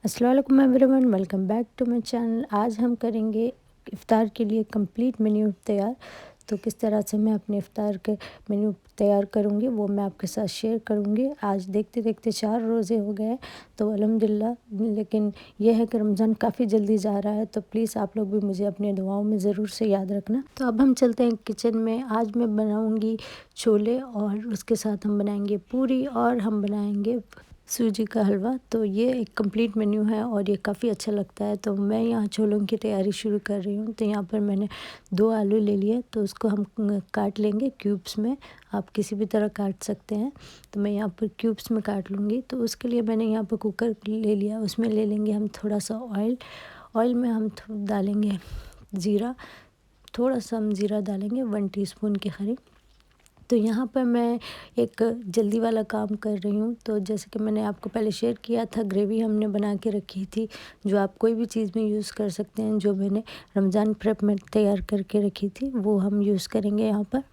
अस्सलाम वालेकुम everyone, welcome back to my channel. आज हम करेंगे इफ़्तार के लिए कंप्लीट मेन्यू तैयार। तो किस तरह से मैं अपने इफ़्तार के मेन्यू तैयार करूँगी वो मैं आपके साथ शेयर करूँगी। आज देखते देखते 4 रोज़े हो गए तो अल्हम्दुलिल्लाह, लेकिन यह है कि रमज़ान काफ़ी जल्दी जा रहा है, तो प्लीज़ आप लोग भी मुझे अपने दुआओं में ज़रूर से याद रखना। तो अब हम चलते हैं किचन में। आज मैं बनाऊँगी छोले और उसके साथ हम बनाएंगे पूरी और हम बनाएंगे सूजी का हलवा। तो ये एक कंप्लीट मेन्यू है और ये काफ़ी अच्छा लगता है। तो मैं यहाँ छोलों की तैयारी शुरू कर रही हूँ। तो यहाँ पर मैंने 2 आलू ले लिए, तो उसको हम काट लेंगे क्यूब्स में। आप किसी भी तरह काट सकते हैं, तो मैं यहाँ पर क्यूब्स में काट लूँगी। तो उसके लिए मैंने यहाँ पर कुकर ले लिया, उसमें ले लेंगे हम थोड़ा सा ऑयल। ऑयल में हम डालेंगे ज़ीरा, थोड़ा सा हम ज़ीरा डालेंगे 1 टीस्पून के करीब। तो यहाँ पर मैं एक जल्दी वाला काम कर रही हूँ। तो जैसे कि मैंने आपको पहले शेयर किया था, ग्रेवी हमने बना के रखी थी, जो आप कोई भी चीज़ में यूज़ कर सकते हैं। जो मैंने रमज़ान प्रेप में तैयार करके रखी थी वो हम यूज़ करेंगे यहाँ पर।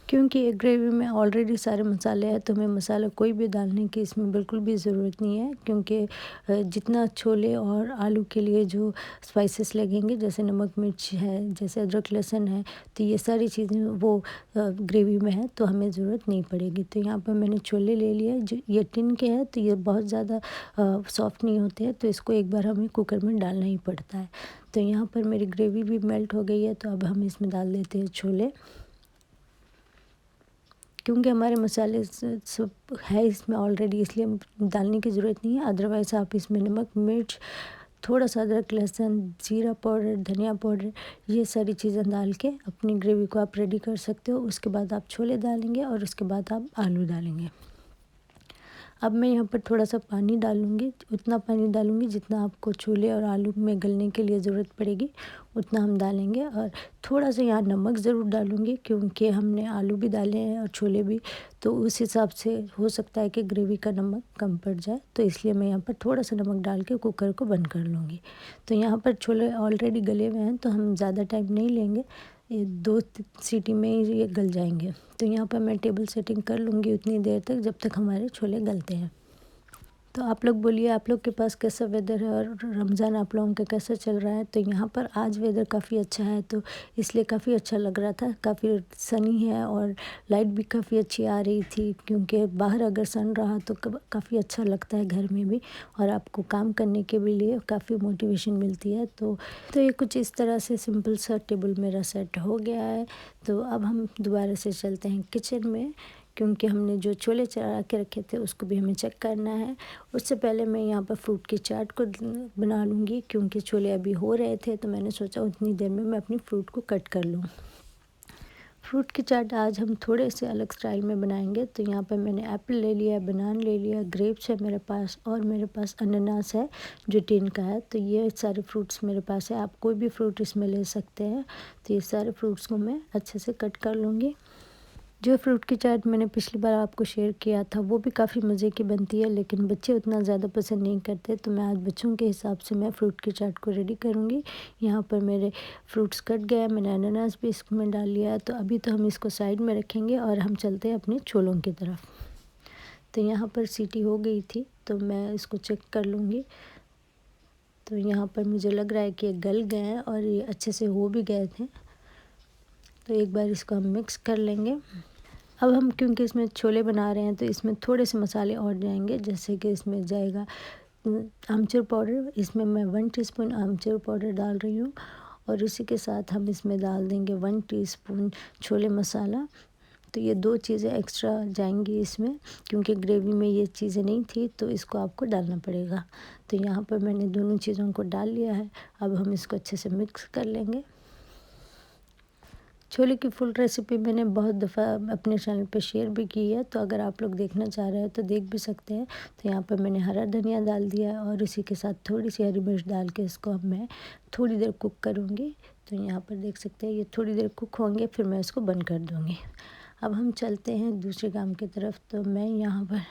क्योंकि एक ग्रेवी में ऑलरेडी सारे मसाले हैं, तो हमें मसाला कोई भी डालने की इसमें बिल्कुल भी ज़रूरत नहीं है। क्योंकि जितना छोले और आलू के लिए जो स्पाइसेस लगेंगे, जैसे नमक मिर्च है, जैसे अदरक लहसुन है, तो ये सारी चीज़ें वो ग्रेवी में है, तो हमें ज़रूरत नहीं पड़ेगी। तो यहाँ पर मैंने छोले ले लिए, जो ये टिन के हैं, तो ये बहुत ज़्यादा सॉफ्ट नहीं होते हैं, तो इसको एक बार हमें कुकर में डालना ही पड़ता है। तो यहाँ पर मेरी ग्रेवी भी मेल्ट हो गई है, तो अब हम इसमें डाल देते हैं छोले। क्योंकि हमारे मसाले सब है इसमें ऑलरेडी, इसलिए डालने की ज़रूरत नहीं है। अदरवाइज़ आप इसमें नमक मिर्च, थोड़ा सा अदरक लहसुन, जीरा पाउडर, धनिया पाउडर, ये सारी चीज़ें डाल के अपनी ग्रेवी को आप रेडी कर सकते हो। उसके बाद आप छोले डालेंगे और उसके बाद आप आलू डालेंगे। अब मैं यहाँ पर थोड़ा सा पानी डालूँगी, उतना पानी डालूँगी जितना आपको छोले और आलू में गलने के लिए ज़रूरत पड़ेगी, उतना हम डालेंगे। और थोड़ा सा यहाँ नमक ज़रूर डालूँगी, क्योंकि हमने आलू भी डाले हैं और छोले भी, तो उस हिसाब से हो सकता है कि ग्रेवी का नमक कम पड़ जाए, तो इसलिए मैं यहाँ पर थोड़ा सा नमक डाल के कुकर को बंद कर लूँगी। तो यहाँ पर छोले ऑलरेडी गले हुए हैं, तो हम ज़्यादा टाइम नहीं लेंगे, ये 2 सीटी में ही ये गल जाएंगे। तो यहाँ पर मैं टेबल सेटिंग कर लूँगी उतनी देर तक जब तक हमारे छोले गलते हैं। तो आप लोग बोलिए, आप लोग के पास कैसा वेदर है और रमज़ान आप लोगों का कैसा चल रहा है। तो यहाँ पर आज वेदर काफ़ी अच्छा है, तो इसलिए काफ़ी अच्छा लग रहा था। काफ़ी सनी है और लाइट भी काफ़ी अच्छी आ रही थी, क्योंकि बाहर अगर सन रहा तो काफ़ी अच्छा लगता है घर में भी, और आपको काम करने के भी लिए काफ़ी मोटिवेशन मिलती है। तो ये कुछ इस तरह से सिंपल सा टेबल मेरा सेट हो गया है। तो अब हम दोबारा से चलते हैं किचन में, क्योंकि हमने जो छोले चढ़ा के रखे थे उसको भी हमें चेक करना है। उससे पहले मैं यहाँ पर फ्रूट की चाट को बना लूँगी, क्योंकि छोले अभी हो रहे थे, तो मैंने सोचा उतनी देर में मैं अपनी फ्रूट को कट कर लूँ। फ्रूट की चाट आज हम थोड़े से अलग स्टाइल में बनाएंगे। तो यहाँ पर मैंने एप्पल ले लिया, बनाना ले लिया, ग्रेप्स है मेरे पास, और मेरे पास अनानास है जो टिन का है। तो ये सारे फ्रूट्स मेरे पास है, आप कोई भी फ्रूट इसमें ले सकते हैं। तो ये सारे फ्रूट्स को मैं अच्छे से कट कर लूँगी। जो फ्रूट की चाट मैंने पिछली बार आपको शेयर किया था वो भी काफ़ी मज़े की बनती है, लेकिन बच्चे उतना ज़्यादा पसंद नहीं करते, तो मैं आज बच्चों के हिसाब से मैं फ्रूट की चाट को रेडी करूँगी। यहाँ पर मेरे फ्रूट्स कट गया, मैंने अनानास भी इसमें डाल लिया है। तो अभी तो हम इसको साइड में रखेंगे और हम चलते हैं अपने छोलों की तरफ। तो यहाँ पर सीटी हो गई थी, तो मैं इसको चेक कर लूँगी। तो यहाँ पर मुझे लग रहा है कि ये गल गए हैं और ये अच्छे से हो भी गए थे। तो एक बार इसको हम मिक्स कर लेंगे। अब हम क्योंकि इसमें छोले बना रहे हैं, तो इसमें थोड़े से मसाले और जाएंगे, जैसे कि इसमें जाएगा आमचूर पाउडर। इसमें मैं 1 टीस्पून आमचूर पाउडर डाल रही हूँ, और इसी के साथ हम इसमें डाल देंगे 1 टीस्पून छोले मसाला। तो ये 2 चीज़ें एक्स्ट्रा जाएंगी इसमें, क्योंकि ग्रेवी में ये चीज़ें नहीं थी, तो इसको आपको डालना पड़ेगा। तो यहाँ पर मैंने दोनों चीज़ों को डाल लिया है। अब हम इसको अच्छे से मिक्स कर लेंगे। छोले की फुल रेसिपी मैंने बहुत दफ़ा अपने चैनल पे शेयर भी की है, तो अगर आप लोग देखना चाह रहे हैं तो देख भी सकते हैं। तो यहाँ पर मैंने हरा धनिया डाल दिया है, और इसी के साथ थोड़ी सी हरी मिर्च डाल के इसको अब मैं थोड़ी देर कुक करूँगी। तो यहाँ पर देख सकते हैं ये थोड़ी देर कुक होंगे, फिर मैं इसको बंद कर दूँगी। अब हम चलते हैं दूसरे काम की तरफ। तो मैं यहाँ पर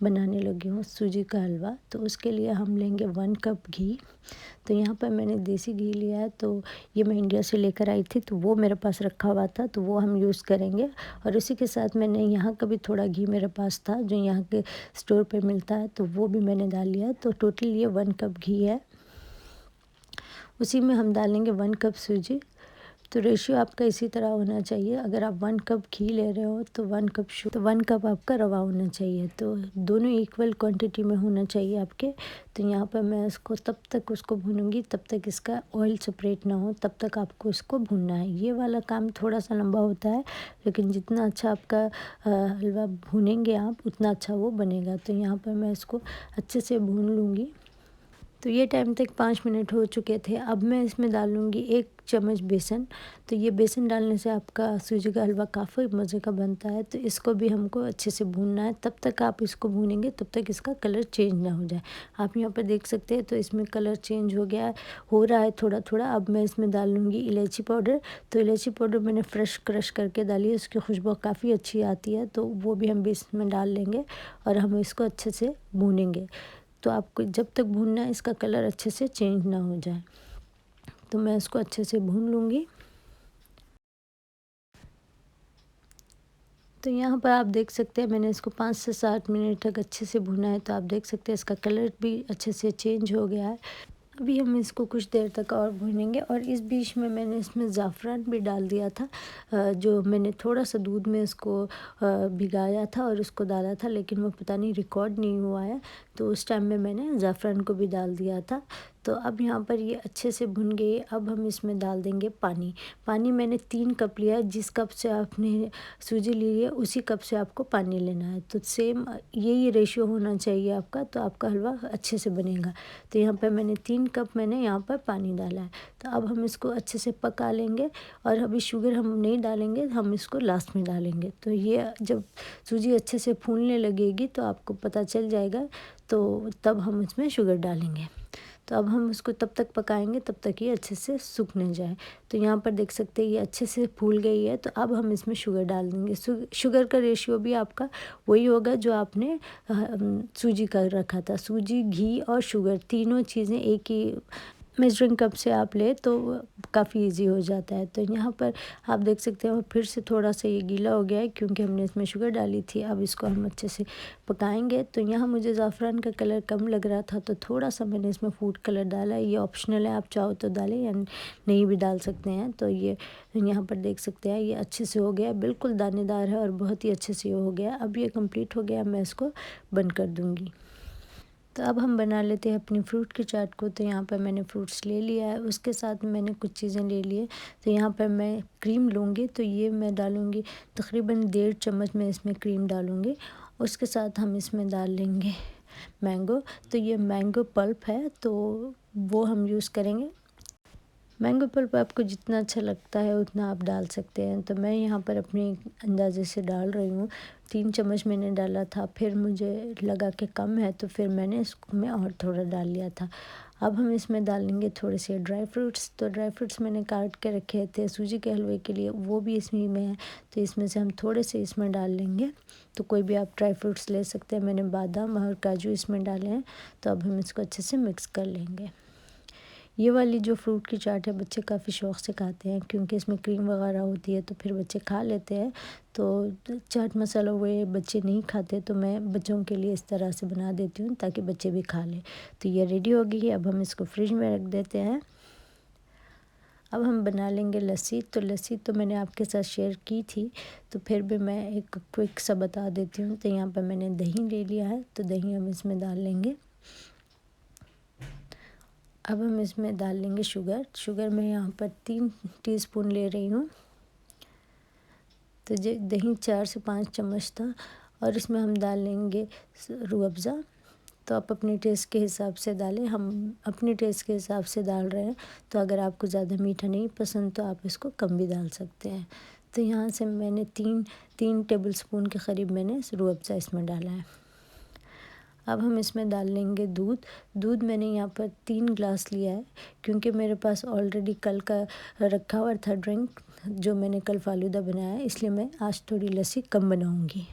बनाने लगी हूँ सूजी का हलवा। तो उसके लिए हम लेंगे 1 कप घी। तो यहाँ पर मैंने देसी घी लिया है, तो ये मैं इंडिया से लेकर आई थी, तो वो मेरे पास रखा हुआ था, तो वो हम यूज़ करेंगे। और इसी के साथ मैंने यहाँ का भी थोड़ा घी मेरे पास था जो यहाँ के स्टोर पे मिलता है, तो वो भी मैंने डाल लिया। तो टोटल ये 1 कप घी है। उसी में हम डालेंगे 1 कप सूजी। तो रेशियो आपका इसी तरह होना चाहिए। अगर आप 1 कप घी ले रहे हो तो 1 कप आपका रवा होना चाहिए। तो दोनों इक्वल क्वांटिटी में होना चाहिए आपके। तो यहाँ पर मैं इसको तब तक उसको भूनूंगी तब तक इसका ऑयल सेपरेट ना हो, तब तक आपको इसको भूनना है। ये वाला काम थोड़ा सा लंबा होता है, लेकिन जितना अच्छा आपका हलवा भूनेंगे आप उतना अच्छा वो बनेगा। तो यहाँ पर मैं इसको अच्छे से भून लूँगी। तो ये टाइम तक 5 मिनट हो चुके थे। अब मैं इसमें डालूँगी 1 चम्मच बेसन। तो ये बेसन डालने से आपका सूजी का हलवा काफ़ी मज़े का बनता है। तो इसको भी हमको अच्छे से भूनना है। तब तक आप इसको भूनेंगे तब तक इसका कलर चेंज ना हो जाए। आप यहाँ पर देख सकते हैं, तो इसमें कलर चेंज हो गया है, हो रहा है थोड़ा थोड़ा। अब मैं इसमें डाल लूँगी इलायची पाउडर। तो इलायची पाउडर मैंने फ्रेश क्रश करके डाली है, उसकी खुशबू काफ़ी अच्छी आती है, तो वो भी हम बीच में डाल लेंगे और हम इसको अच्छे से भूनेंगे। तो आपको जब तक भूनना है इसका कलर अच्छे से चेंज ना हो जाए। तो मैं इसको अच्छे से भून लूँगी। तो यहाँ पर आप देख सकते हैं मैंने इसको 5 से 7 मिनट तक अच्छे से भुना है। तो आप देख सकते हैं इसका कलर भी अच्छे से चेंज हो गया है। अभी हम इसको कुछ देर तक और भूनेंगे। और इस बीच में मैंने इसमें ज़ाफ़रान भी डाल दिया था, जो मैंने थोड़ा सा दूध में इसको भिगाया था और उसको डाला था, लेकिन वो पता नहीं रिकॉर्ड नहीं हुआ है। तो उस टाइम में मैंने ज़ाफ़रान को भी डाल दिया था। तो अब यहाँ पर ये अच्छे से भुन गई। अब हम इसमें डाल देंगे पानी। पानी मैंने 3 कप लिया है। जिस कप से आपने सूजी ली है उसी कप से आपको पानी लेना है। तो सेम यही रेशियो होना चाहिए आपका, तो आपका हलवा अच्छे से बनेगा। तो यहाँ पर मैंने 3 कप मैंने यहाँ पर पानी डाला है। तो अब हम इसको अच्छे से पका लेंगे। और अभी शुगर हम नहीं डालेंगे, हम इसको लास्ट में डालेंगे। तो ये जब सूजी अच्छे से फूलने लगेगी तो आपको पता चल जाएगा, तो तब हम इसमें शुगर डालेंगे। तो अब हम उसको तब तक पकाएंगे तब तक ये अच्छे से सूखने जाए। तो यहाँ पर देख सकते हैं ये अच्छे से फूल गई है। तो अब हम इसमें शुगर डाल देंगे। शुगर का रेशियो भी आपका वही होगा जो आपने सूजी का रखा था। सूजी, घी और शुगर तीनों चीज़ें एक ही मेजरिंग कप से आप ले तो काफ़ी इजी हो जाता है। तो यहाँ पर आप देख सकते हो फिर से थोड़ा सा ये गीला हो गया है, क्योंकि हमने इसमें शुगर डाली थी। अब इसको हम अच्छे से पकाएंगे। तो यहाँ मुझे ज़ाफ़रान का कलर कम लग रहा था, तो थोड़ा सा मैंने इसमें फूड कलर डाला है। ये ऑप्शनल है, आप चाहो तो डालें या नहीं भी डाल सकते हैं। तो ये यहाँ पर देख सकते हैं ये अच्छे से हो गया, बिल्कुल दानेदार है और बहुत ही अच्छे से हो गया। अब ये कंप्लीट हो गया, मैं इसको बंद कर दूँगी। तो अब हम बना लेते हैं अपनी फ्रूट की चाट को। तो यहाँ पर मैंने फ्रूट्स ले लिया है, उसके साथ मैंने कुछ चीज़ें ले ली है। तो यहाँ पर मैं क्रीम लूँगी, तो ये मैं डालूँगी तकरीबन 1.5 चम्मच मैं इसमें क्रीम डालूँगी। उसके साथ हम इसमें डाल लेंगे मैंगो। तो ये मैंगो पल्प है, तो वो हम यूज़ करेंगे। मैंगो पल्प आपको जितना अच्छा लगता है उतना आप डाल सकते हैं। तो मैं यहाँ पर अपने अंदाज़े से डाल रही हूँ। 3 चम्मच मैंने डाला था, फिर मुझे लगा कि कम है तो फिर मैंने इसमें और थोड़ा डाल लिया था। अब हम इसमें डालेंगे थोड़े से ड्राई फ्रूट्स। तो ड्राई फ्रूट्स मैंने काट के रखे थे सूजी के हलवे के लिए, वो भी इसमें में है। तो इसमें से हम थोड़े से इसमें डाल लेंगे। तो कोई भी आप ड्राई फ्रूट्स ले सकते हैं। मैंने बादाम और काजू इसमें डाले हैं। तो अब हम इसको अच्छे से मिक्स कर लेंगे। ये वाली जो फ्रूट की चाट है बच्चे काफ़ी शौक़ से खाते हैं, क्योंकि इसमें क्रीम वगैरह होती है, तो फिर बच्चे खा लेते हैं। तो चाट मसाला हुए बच्चे नहीं खाते, तो मैं बच्चों के लिए इस तरह से बना देती हूँ ताकि बच्चे भी खा लें। तो ये रेडी हो गई है। अब हम इसको फ्रिज में रख देते हैं। अब हम बना लेंगे लस्सी। तो लस्सी तो मैंने आपके साथ शेयर की थी, तो फिर भी मैं एक क्विक सा बता देती हूँ। तो यहाँ पर मैंने दही ले लिया है, तो दही हम इसमें डाल लेंगे। अब हम इसमें डाल लेंगे शुगर मैं यहाँ पर 3 टीस्पून ले रही हूँ। तो दही 4 से 5 चम्मच था। और इसमें हम डाल लेंगे रूह अफ़ज़ा। तो आप अपने टेस्ट के हिसाब से डालें, हम अपने टेस्ट के हिसाब से डाल रहे हैं। तो अगर आपको ज़्यादा मीठा नहीं पसंद तो आप इसको कम भी डाल सकते हैं। तो यहाँ से मैंने 3 टेबल स्पून के करीब मैंने रूह अफ़ज़ा इसमें डाला है। अब हम इसमें डाल लेंगे दूध। दूध मैंने यहाँ पर 3 ग्लास लिया है, क्योंकि मेरे पास ऑलरेडी कल का रखा हुआ था ड्रिंक जो मैंने कल फ़ालूदा बनाया है, इसलिए मैं आज थोड़ी लस्सी कम बनाऊँगी।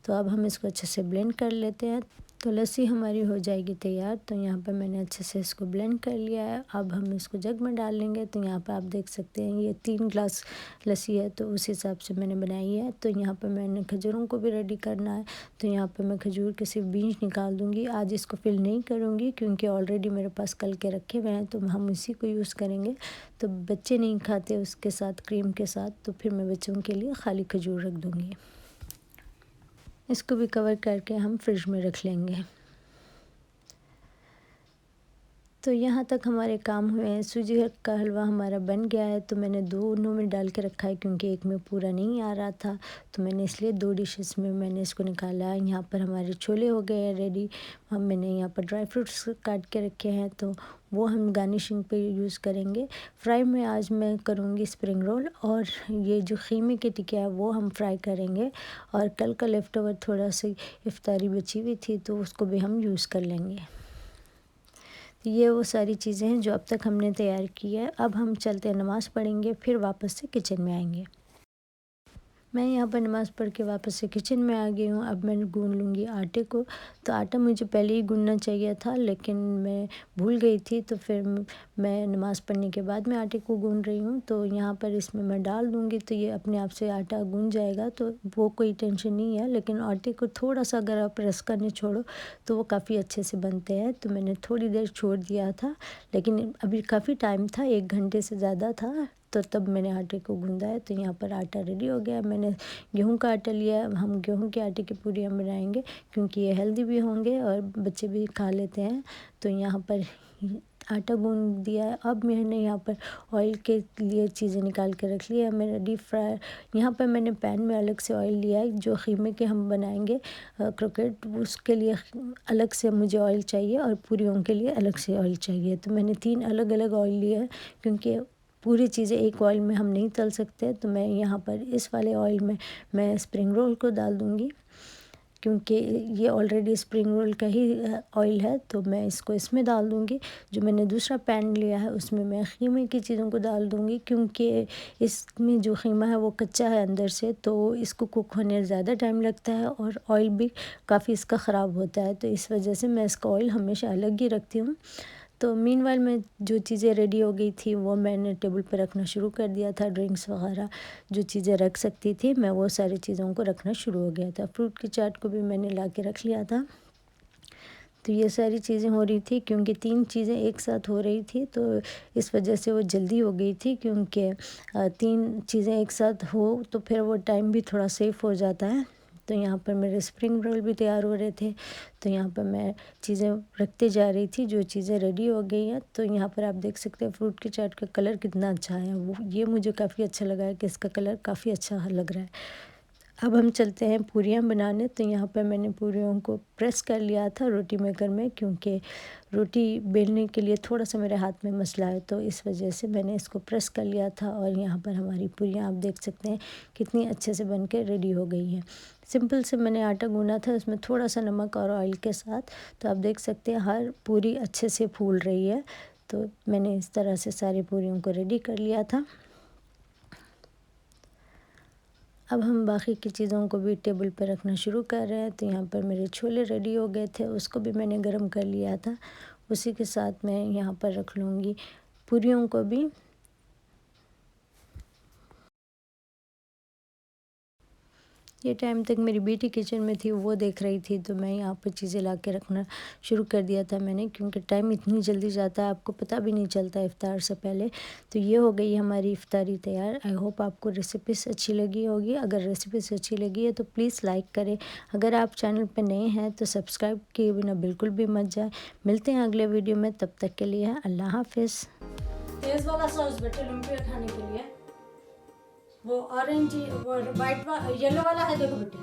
तो अब हम इसको अच्छे से ब्लेंड कर लेते हैं। तो लस्सी हमारी हो जाएगी तैयार। तो यहाँ पर मैंने अच्छे से इसको ब्लेंड कर लिया है। अब हम इसको जग में डाल लेंगे। तो यहाँ पर आप देख सकते हैं ये 3 ग्लास लस्सी है, तो उस हिसाब से मैंने बनाई है। तो यहाँ पर मैंने खजूरों को भी रेडी करना है। तो यहाँ पर मैं खजूर के सिर्फ बीज निकाल दूँगी। आज इसको फिल नहीं करूँगी, क्योंकि ऑलरेडी मेरे पास कल के रखे हुए हैं, तो हम इसी को यूज़ करेंगे। तो बच्चे नहीं खाते उसके साथ, क्रीम के साथ, तो फिर मैं बच्चों के लिए खाली खजूर रख दूँगी। इसको भी कवर करके हम फ्रिज में रख लेंगे। तो यहाँ तक हमारे काम हुए हैं। सूजी का हलवा हमारा बन गया है। तो मैंने दोनों में डाल के रखा है, क्योंकि एक में पूरा नहीं आ रहा था, तो मैंने इसलिए 2 डिशेस में मैंने इसको निकाला है। यहाँ पर हमारे छोले हो गए हैं रेडी। हम मैंने यहाँ पर ड्राई फ्रूट्स काट के रखे हैं, तो वो हम गार्निशिंग पे यूज़ करेंगे। फ्राई में आज मैं करूँगी स्प्रिंग रोल, और ये जो खीमे की टिकिया है वो हम फ्राई करेंगे। और कल का लेफ्ट ओवर थोड़ा सी इफ्तारी बची हुई थी, तो उसको भी हम यूज़ कर लेंगे। ये वो सारी चीज़ें हैं जो अब तक हमने तैयार की है। अब हम चलते हैं नमाज़ पढ़ेंगे, फिर वापस से किचन में आएंगे। मैं यहाँ पर नमाज़ पढ़ के वापस से किचन में आ गई हूँ। अब मैं गूँध लूँगी आटे को। तो आटा मुझे पहले ही गूँधना चाहिए था, लेकिन मैं भूल गई थी, तो फिर मैं नमाज़ पढ़ने के बाद में आटे को गूँध रही हूँ। तो यहाँ पर इसमें मैं डाल दूँगी, तो ये अपने आप से आटा गूँध जाएगा, तो वो कोई टेंशन नहीं है। लेकिन आटे को थोड़ा सा अगर आप प्रेस करने छोड़ो तो वो काफ़ी अच्छे से बनते हैं। तो मैंने थोड़ी देर छोड़ दिया था, लेकिन अभी काफ़ी टाइम था, 1 घंटे से ज़्यादा था, तो तब मैंने आटे को गूँधा है। तो यहाँ पर आटा रेडी हो गया। मैंने गेहूं का आटा लिया है। हम गेहूं के आटे की पूरियाँ बनाएंगे, क्योंकि ये हेल्दी भी होंगे और बच्चे भी खा लेते हैं। तो यहाँ पर आटा गूँध दिया है। अब मैंने यहाँ पर ऑयल के लिए चीज़ें निकाल के रख लिया है। मैंने डीप फ्राई, यहाँ पर मैंने पैन में अलग से ऑयल लिया है। जो खीमे के हम बनाएंगे क्रोकेट, उसके लिए अलग से मुझे ऑयल चाहिए, और पूरियों के लिए अलग से ऑयल चाहिए। तो मैंने 3 अलग अलग ऑयल लिए हैं, क्योंकि पूरी चीज़ें एक ऑयल में हम नहीं तल सकते। तो मैं यहाँ पर इस वाले ऑयल में मैं स्प्रिंग रोल को डाल दूँगी, क्योंकि ये ऑलरेडी स्प्रिंग रोल का ही ऑयल है, तो मैं इसको इसमें डाल दूँगी। जो मैंने दूसरा पैन लिया है उसमें मैं खीमे की चीज़ों को डाल दूँगी, क्योंकि इसमें जो खीमा है वो कच्चा है अंदर से, तो इसको कुक होने ज़्यादा टाइम लगता है, और ऑयल भी काफ़ी इसका ख़राब होता है। तो इस वजह से मैं इसका ऑयल हमेशा अलग ही रखती हूँ। तो मीनवाइल में जो चीज़ें रेडी हो गई थी वो मैंने टेबल पर रखना शुरू कर दिया था। ड्रिंक्स वगैरह जो चीज़ें रख सकती थी मैं, वो सारी चीज़ों को रखना शुरू हो गया था। फ्रूट की चाट को भी मैंने ला के रख लिया था। तो ये सारी चीज़ें हो रही थी, क्योंकि 3 चीज़ें एक साथ हो रही थी, तो इस वजह से वो जल्दी हो गई थी। क्योंकि 3 चीज़ें एक साथ हो तो फिर वो टाइम भी थोड़ा सेव हो जाता है। तो यहाँ पर मेरे स्प्रिंग रोल भी तैयार हो रहे थे। तो यहाँ पर मैं चीज़ें रखते जा रही थी, जो चीज़ें रेडी हो गई हैं। तो यहाँ पर आप देख सकते हैं फ्रूट की चाट का कलर कितना अच्छा है। वो ये मुझे काफ़ी अच्छा लगा है कि इसका कलर काफ़ी अच्छा लग रहा है। अब हम चलते हैं पूरियाँ बनाने। तो यहाँ पर मैंने पूरियों को प्रेस कर लिया था रोटी मेकर में, क्योंकि रोटी बेलने के लिए थोड़ा सा मेरे हाथ में मसला है, तो इस वजह से मैंने इसको प्रेस कर लिया था। और यहाँ पर हमारी पूरियाँ आप देख सकते हैं कितनी अच्छे से बन के रेडी हो गई हैं। सिंपल से मैंने आटा गूँधा था, उसमें थोड़ा सा नमक और ऑयल के साथ। तो आप देख सकते हैं हर पूरी अच्छे से फूल रही है। तो मैंने इस तरह से सारी पूरियों को रेडी कर लिया था। अब हम बाकी की चीज़ों को भी टेबल पर रखना शुरू कर रहे हैं। तो यहाँ पर मेरे छोले रेडी हो गए थे, उसको भी मैंने गरम कर लिया था। उसी के साथ मैं यहाँ पर रख लूँगी पूरियों को भी। ये टाइम तक मेरी बेटी किचन में थी, वो देख रही थी, तो मैं यहाँ पर चीज़ें ला के रखना शुरू कर दिया था मैंने, क्योंकि टाइम इतनी जल्दी जाता है, आपको पता भी नहीं चलता इफ़्तार से पहले। तो ये हो गई हमारी इफ़्तारी तैयार। आई होप आपको रेसिपीज़ अच्छी लगी होगी। अगर रेसिपीज़ अच्छी लगी है तो प्लीज़ लाइक करें। अगर आप चैनल पर नए हैं तो सब्सक्राइब किए बिना बिल्कुल भी मत जाए। मिलते हैं अगले वीडियो में, तब तक के लिए अल्लाह हाफिज़। तेज़ वाला सॉस बेटे लुम्पी खाने के लिए, वो ऑरेंज वो वाइट येलो वाला है, देखो बेटे।